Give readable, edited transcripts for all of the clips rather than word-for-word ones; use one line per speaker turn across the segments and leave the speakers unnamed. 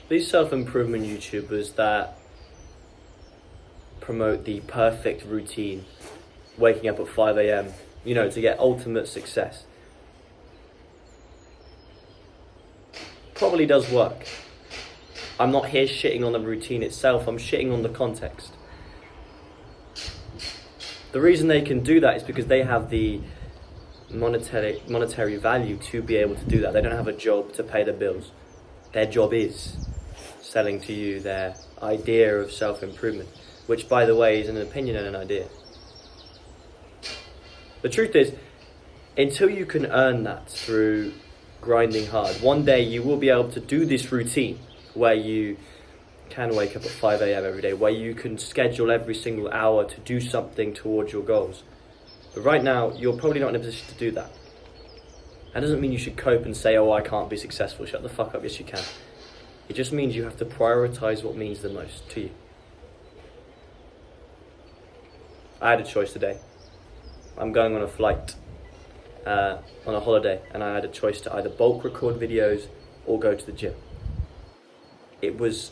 These self-improvement YouTubers that promote the perfect routine, waking up at 5 a.m, to get ultimate success, probably does work. I'm not here shitting on the routine itself, I'm shitting on the context. The reason they can do that is because they have the monetary value to be able to do that. They don't have a job to pay their bills. Their job is selling to you their idea of self-improvement, which, by the way, is an opinion and an idea. The truth is, until you can earn that through grinding hard, one day you will be able to do this routine where you can wake up at 5 a.m. every day, where you can schedule every single hour to do something towards your goals. But right now, you're probably not in a position to do that. That doesn't mean you should cope and say, oh, I can't be successful. Shut the fuck up. Yes, you can. It just means you have to prioritize what means the most to you. I had a choice today. I'm going on a flight, on a holiday, and I had a choice to either bulk record videos or go to the gym. It was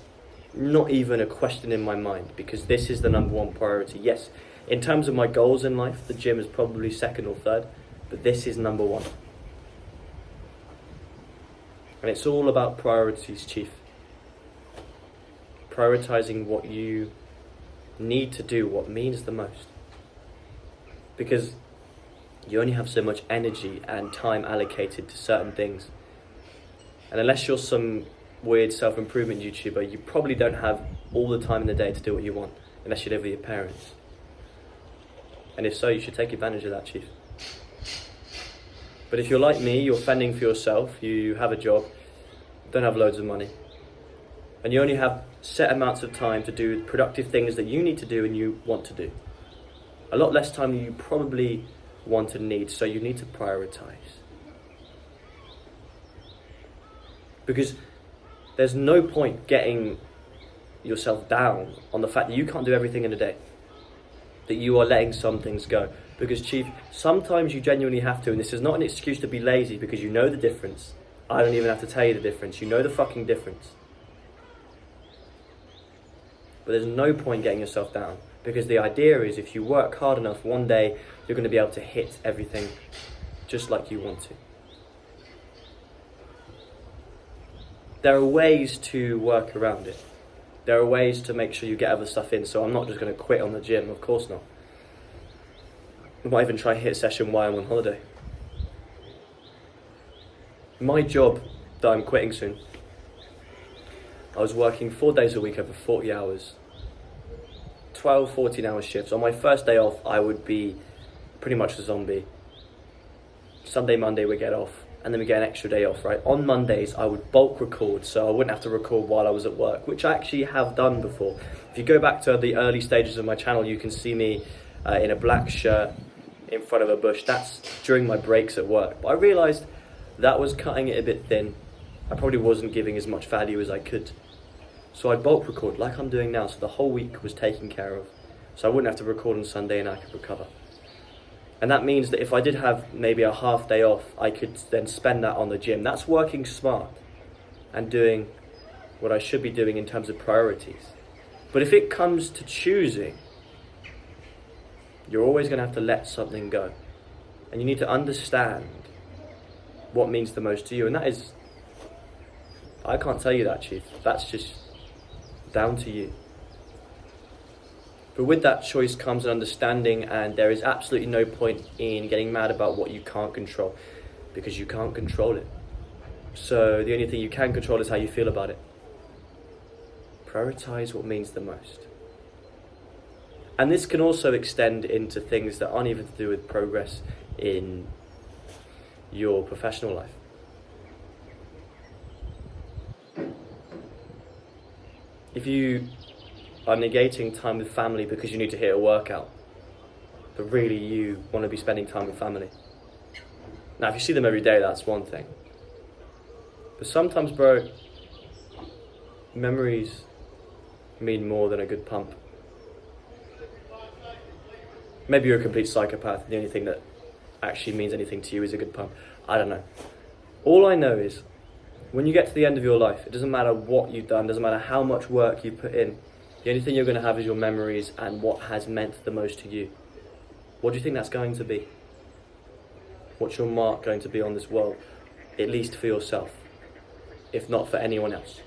not even a question in my mind, because this is the number one priority. Yes, in terms of my goals in life, the gym is probably second or third, but this is number one. And it's all about priorities, Chief. Prioritizing what you need to do, what means the most. Because you only have so much energy and time allocated to certain things. And unless you're some weird self-improvement YouTuber, you probably don't have all the time in the day to do what you want, unless you live with your parents. And if so, you should take advantage of that, Chief. But if you're like me, you're fending for yourself, you have a job, don't have loads of money, and you only have set amounts of time to do productive things that you need to do and you want to do. A lot less time than you probably want and need, so you need to prioritize. Because there's no point getting yourself down on the fact that you can't do everything in a day, that you are letting some things go. Because, Chief, sometimes you genuinely have to, and this is not an excuse to be lazy, because you know the difference. I don't even have to tell you the difference. You know the fucking difference. But there's no point getting yourself down, because the idea is if you work hard enough, one day you're going to be able to hit everything just like you want to. There are ways to work around it. There are ways to make sure you get other stuff in, so I'm not just going to quit on the gym, of course not. I might even try hit session while I'm on holiday. My job that I'm quitting soon, I was working 4 days a week over 40 hours, 12, 14-hour shifts. On my first day off, I would be pretty much a zombie. Sunday, Monday, we get off, and then we get an extra day off, right? On Mondays, I would bulk record, so I wouldn't have to record while I was at work, which I actually have done before. If you go back to the early stages of my channel, you can see me in a black shirt in front of a bush. That's during my breaks at work. But I realised that was cutting it a bit thin. I probably wasn't giving as much value as I could. So I'd bulk record like I'm doing now, so the whole week was taken care of. So I wouldn't have to record on Sunday and I could recover. And that means that if I did have maybe a half day off, I could then spend that on the gym. That's working smart and doing what I should be doing in terms of priorities. But if it comes to choosing, you're always going to have to let something go. And you need to understand what means the most to you. And that is, I can't tell you that, Chief. That's just down to you. But with that choice comes an understanding, and there is absolutely no point in getting mad about what you can't control, because you can't control it. So the only thing you can control is how you feel about it. Prioritize what means the most. And this can also extend into things that aren't even to do with progress in your professional life. If you are negating time with family because you need to hit a workout, but really you want to be spending time with family. Now, if you see them every day, that's one thing. But sometimes, bro, memories mean more than a good pump. Maybe you're a complete psychopath, and the only thing that actually means anything to you is a good pump. I don't know. All I know is When you get to the end of your life, it doesn't matter what you've done, doesn't matter how much work you put in. The only thing you're going to have is your memories and what has meant the most to you. What do you think that's going to be? What's your mark going to be on this world? At least for yourself, if not for anyone else.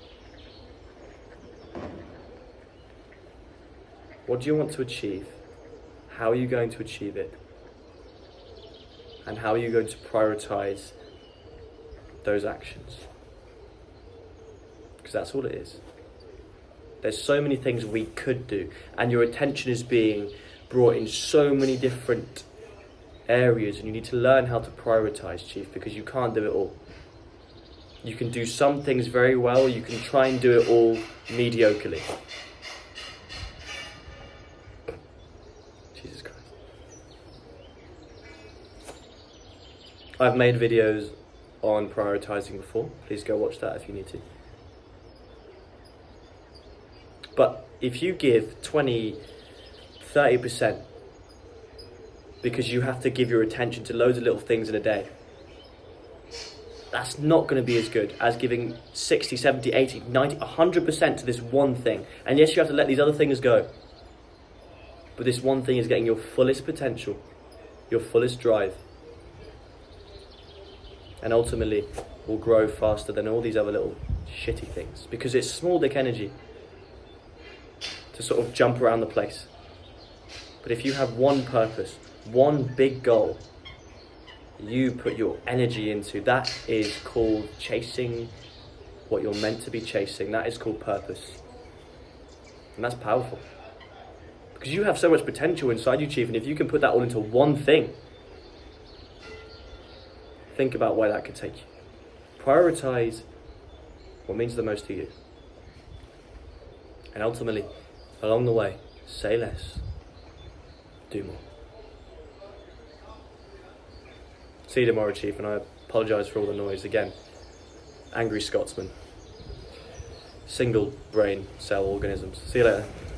What do you want to achieve? How are you going to achieve it? And how are you going to prioritize those actions? Because that's all it is. There's so many things we could do, and your attention is being brought in so many different areas, and you need to learn how to prioritize, Chief, because you can't do it all. You can do some things very well, you can try and do it all mediocrely. Jesus Christ. I've made videos on prioritizing before. Please go watch that if you need to. But if you give 20, 30%, because you have to give your attention to loads of little things in a day, that's not going to be as good as giving 60, 70, 80, 90, 100% to this one thing. And yes, you have to let these other things go. But this one thing is getting your fullest potential, your fullest drive. And ultimately will grow faster than all these other little shitty things. Because it's small dick energy to sort of jump around the place. But if you have one purpose, one big goal, you put your energy into, that is called chasing what you're meant to be chasing. That is called purpose. And that's powerful. Because you have so much potential inside you, Chief, and if you can put that all into one thing, think about where that could take you. Prioritize what means the most to you. And ultimately, along the way, say less, do more. See you tomorrow, Chief, and I apologise for all the noise again. Angry Scotsman. Single brain cell organisms. See you later.